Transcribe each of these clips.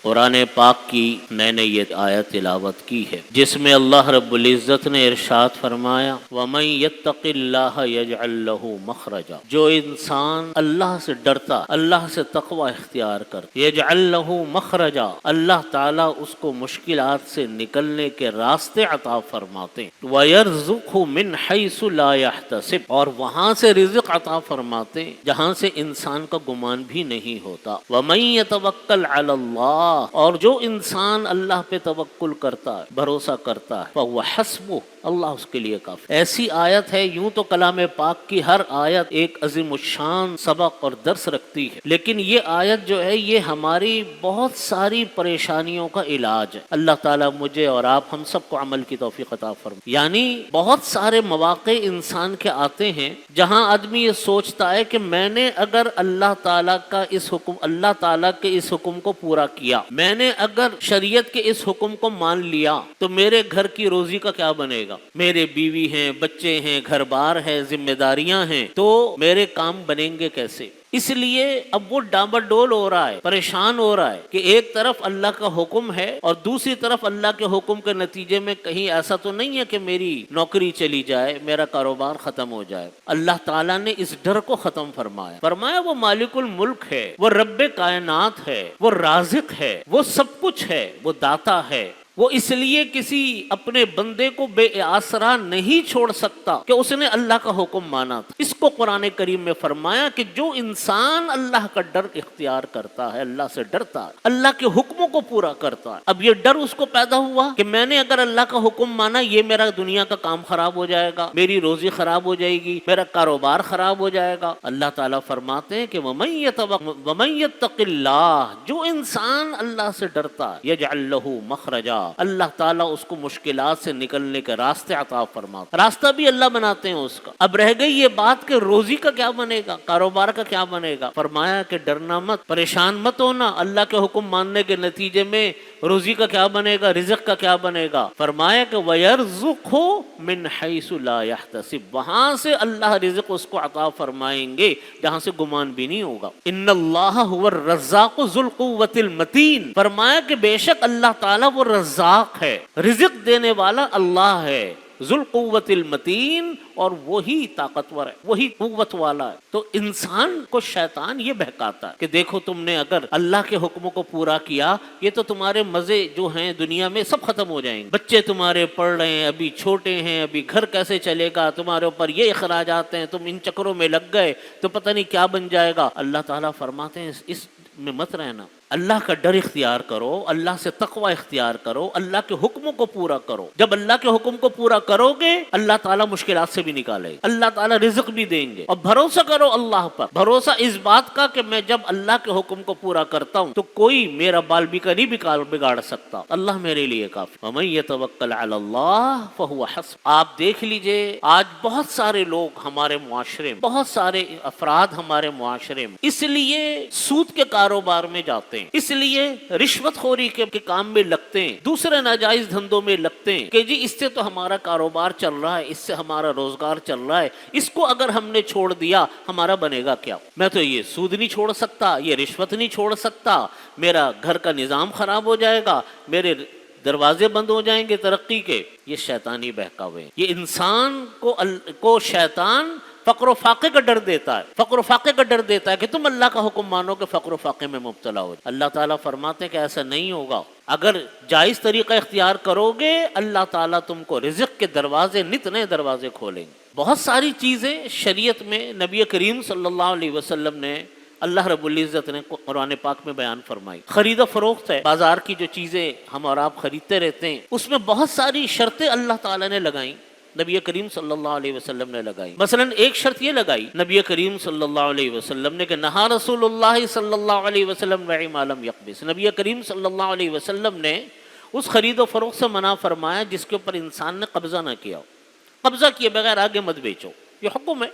قرآن پاک کی میں نے یہ آیت تلاوت کی ہے جس میں اللہ رب العزت نے ارشاد فرمایا وَمَن يَتَّقِ اللَّهَ يَجْعَل لَّهُ مَخْرَجًا، جو انسان اللہ سے ڈرتا، اللہ سے تقوی اختیار کرتا، يَجْعَل لَّهُ مَخْرَجًا، اللہ تعالیٰ اس کو مشکلات سے نکلنے کے راستے عطا فرماتے ہیں، وَيَرْزُقْهُ مِنْ حَيْثُ لَا يَحْتَسِبُ، اور وہاں سے رزق عطا فرماتے ہیں جہاں سے انسان کا گمان بھی نہیں ہوتا، وَمَن يَتَوَكَّلْ عَلَى اللَّهِ، اور جو انسان اللہ پہ توکل کرتا ہے، بھروسہ کرتا ہے، فَهُوَ حَسْبُهُ، اللہ اس کے لیے کافی۔ ایسی آیت ہے، یوں تو کلام پاک کی ہر آیت ایک عظیم الشان سبق اور درس رکھتی ہے، لیکن یہ آیت جو ہے یہ ہماری بہت ساری پریشانیوں کا علاج ہے۔ اللہ تعالیٰ مجھے اور آپ ہم سب کو عمل کی توفیق عطا فرمائے۔ یعنی بہت سارے مواقع انسان کے آتے ہیں جہاں آدمی یہ سوچتا ہے کہ میں نے اگر اللہ تعالیٰ کا اس حکم، اللہ تعالیٰ کے اس حکم کو پورا کیا، میں نے اگر شریعت کے اس حکم کو مان لیا تو میرے گھر کی روزی کا کیا بنے گا، میرے بیوی ہیں، بچے ہیں، گھر بار ہے، ذمہ داریاں ہیں، تو میرے کام بنیں گے کیسے؟ اس لیے اب وہ ڈامبر ڈول ہو رہا ہے، پریشان ہو رہا ہے کہ ایک طرف اللہ کا حکم ہے اور دوسری طرف اللہ کے حکم کے نتیجے میں کہیں ایسا تو نہیں ہے کہ میری نوکری چلی جائے، میرا کاروبار ختم ہو جائے۔ اللہ تعالیٰ نے اس ڈر کو ختم فرمایا وہ مالک الملک ہے، وہ رب کائنات ہے، وہ رازق ہے، وہ سب کچھ ہے، وہ داتا ہے، وہ اس لیے کسی اپنے بندے کو بے آسرا نہیں چھوڑ سکتا کہ اس نے اللہ کا حکم مانا تھا۔ اس کو قرآن کریم میں فرمایا کہ جو انسان اللہ کا ڈر اختیار کرتا ہے، اللہ سے ڈرتا ہے، اللہ کے حکموں کو پورا کرتا ہے، اب یہ ڈر اس کو پیدا ہوا کہ میں نے اگر اللہ کا حکم مانا یہ میرا دنیا کا کام خراب ہو جائے گا، میری روزی خراب ہو جائے گی، میرا کاروبار خراب ہو جائے گا۔ اللہ تعالیٰ فرماتے ہیں کہ وَمَن يَتَّقِ اللَّهَ، جو انسان اللہ سے ڈرتا ہے، يَجْعَل لَّهُ مَخْرَجًا، اللہ تعالیٰ اس کو مشکلات سے نکلنے کے راستے عطا فرماتا، راستہ بھی اللہ بناتے ہیں اس کا۔ اب رہ گئی یہ بات کہ روزی کا کیا بنے گا، کاروبار کا کیا بنے گا، فرمایا کہ ڈرنا مت، پریشان مت ہونا، اللہ کے حکم ماننے کے نتیجے میں روزی کا کیا بنے گا، رزق کا کیا بنے گا، فرمایا کہ وَيَرْزُقْهُ مِنْ حَيْثُ لَا يَحْتَسِبُ، وہاں سے اللہ رزق اس کو عطا فرمائیں گے جہاں سے گمان بھی نہیں ہوگا۔ إِنَّ اللَّهَ هُوَ الرَّزَّاقُ ذُو الْقُوَّةِ الْمَتِينُ، فرمایا کہ بے شک اللہ تعالیٰ وہ رزاق ہے، رزق دینے والا اللہ ہے، ذو القوت المتین، اور وہی طاقتور ہے، وہی قوت والا ہے۔ تو انسان کو شیطان یہ بہکاتا ہے کہ دیکھو تم نے اگر اللہ کے حکموں کو پورا کیا، یہ تو تمہارے مزے جو ہیں دنیا میں سب ختم ہو جائیں گے، بچے تمہارے پڑھ رہے ہیں، ابھی چھوٹے ہیں، ابھی گھر کیسے چلے گا، تمہارے اوپر یہ اخراجات ہیں، تم ان چکروں میں لگ گئے تو پتہ نہیں کیا بن جائے گا۔ اللہ تعالیٰ فرماتے ہیں اس میں مت رہنا، اللہ کا ڈر اختیار کرو، اللہ سے تقوی اختیار کرو، اللہ کے حکموں کو پورا کرو۔ جب اللہ کے حکم کو پورا کرو گے اللہ تعالیٰ مشکلات سے بھی نکالے گا، اللہ تعالیٰ رزق بھی دیں گے، اور بھروسہ کرو اللہ پر، بھروسہ اس بات کا کہ میں جب اللہ کے حکم کو پورا کرتا ہوں تو کوئی میرا بال بیکا نہیں بگاڑ سکتا، اللہ میرے لیے کافی۔ وَمَن يَتَوَكَّلْ عَلَى اللَّهِ فَهُوَ حَسْبُهُ۔ آپ دیکھ لیجئے آج بہت سارے لوگ ہمارے معاشرے میں، بہت سارے افراد ہمارے معاشرے میں اس لیے سود کے کاروبار میں جاتے ہیں، اس لیے رشوت خوری کے کام میں لگتے ہیں، دوسرے ناجائز دھندوں میں لگتے ہیں کہ جی اس سے تو ہمارا کاروبار چل رہا ہے، اس سے ہمارا روزگار چل رہا ہے، اس کو اگر ہم نے چھوڑ دیا ہمارا بنے گا کیا، میں تو یہ سود نہیں چھوڑ سکتا، یہ رشوت نہیں چھوڑ سکتا، میرا گھر کا نظام خراب ہو جائے گا، میرے دروازے بند ہو جائیں گے ترقی کے۔ یہ شیطانی بہکاوے، یہ انسان کو شیطان فقر و فاقے کا ڈر دیتا ہے، فقر و فاقے کا ڈر دیتا ہے کہ تم اللہ کا حکم مانو کہ فقر و فاقے میں مبتلا ہو۔ اللہ تعالیٰ فرماتے ہیں کہ ایسا نہیں ہوگا، اگر جائز طریقہ اختیار کرو گے اللہ تعالیٰ تم کو رزق کے دروازے، نت نئے دروازے کھولیں گے۔ بہت ساری چیزیں شریعت میں نبی کریم صلی اللہ علیہ وسلم نے، اللہ رب العزت نے قرآن پاک میں بیان فرمائی۔ خرید و فروخت ہے، بازار کی جو چیزیں ہم اور آپ خریدتے رہتے ہیں اس میں بہت ساری شرطیں اللہ تعالیٰ نے لگائیں، نبی کریم صلی اللہ علیہ وسلم نے لگائی۔ مثلا ایک شرط یہ لگائی نبی کریم صلی اللہ علیہ وسلم نے کہ نہا رسول اللہ صلی اللہ علیہ وسلم بيع ما لم يقبض، نبی کریم صلی اللہ علیہ وسلم نے اس خرید و فروخت سے منع فرمایا جس کے اوپر انسان نے قبضہ نہ کیا، قبضہ کیے بغیر آگے مت بیچو، یہ حکم ہے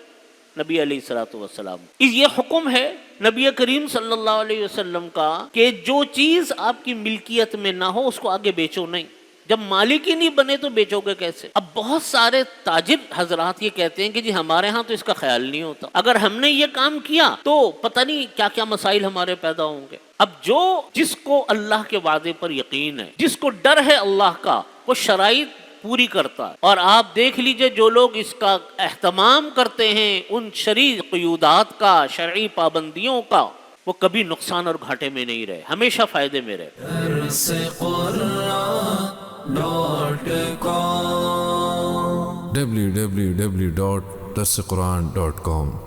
نبی علیہ الصلوۃ والسلام، یہ حکم ہے نبی کریم صلی اللہ علیہ وسلم کا کہ جو چیز آپ کی ملکیت میں نہ ہو اس کو آگے بیچو نہیں، جب مالک ہی نہیں بنے تو بیچو گے کیسے؟ اب بہت سارے تاجر حضرات یہ کہتے ہیں کہ جی ہمارے ہاں تو اس کا خیال نہیں ہوتا، اگر ہم نے یہ کام کیا تو پتہ نہیں کیا کیا مسائل ہمارے پیدا ہوں گے۔ اب جس کو اللہ کے وعدے پر یقین ہے، جس کو ڈر ہے اللہ کا، وہ شرائط پوری کرتا ہے۔ اور آپ دیکھ لیجئے جو لوگ اس کا اہتمام کرتے ہیں، ان شرعی قیودات کا، شرعی پابندیوں کا، وہ کبھی نقصان اور گھاٹے میں نہیں رہے، ہمیشہ فائدے میں رہے۔ www.darsequran.com